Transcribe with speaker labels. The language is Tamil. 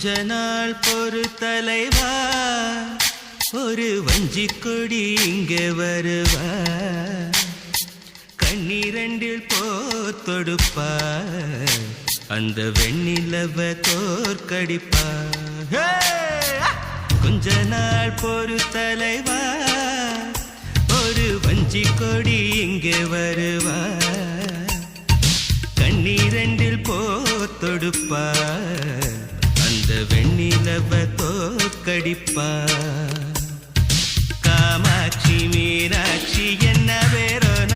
Speaker 1: கொஞ்ச நாள் பொறு தலைவா, ஒரு வஞ்சி கொடி இங்கே வருவா, கண்ணீரண்டில் போத்தொடுப்பா, அந்த வெண்ணிலவ தோற்கடிப்பா. கொஞ்ச நாள் பொறு தலைவா, ஒரு வஞ்சி கொடி இங்கே வருவா, கண்ணீரண்டில் போத்தொடுப்பா, அந்த வெண்ணிலவ தோற்கடிப்பா.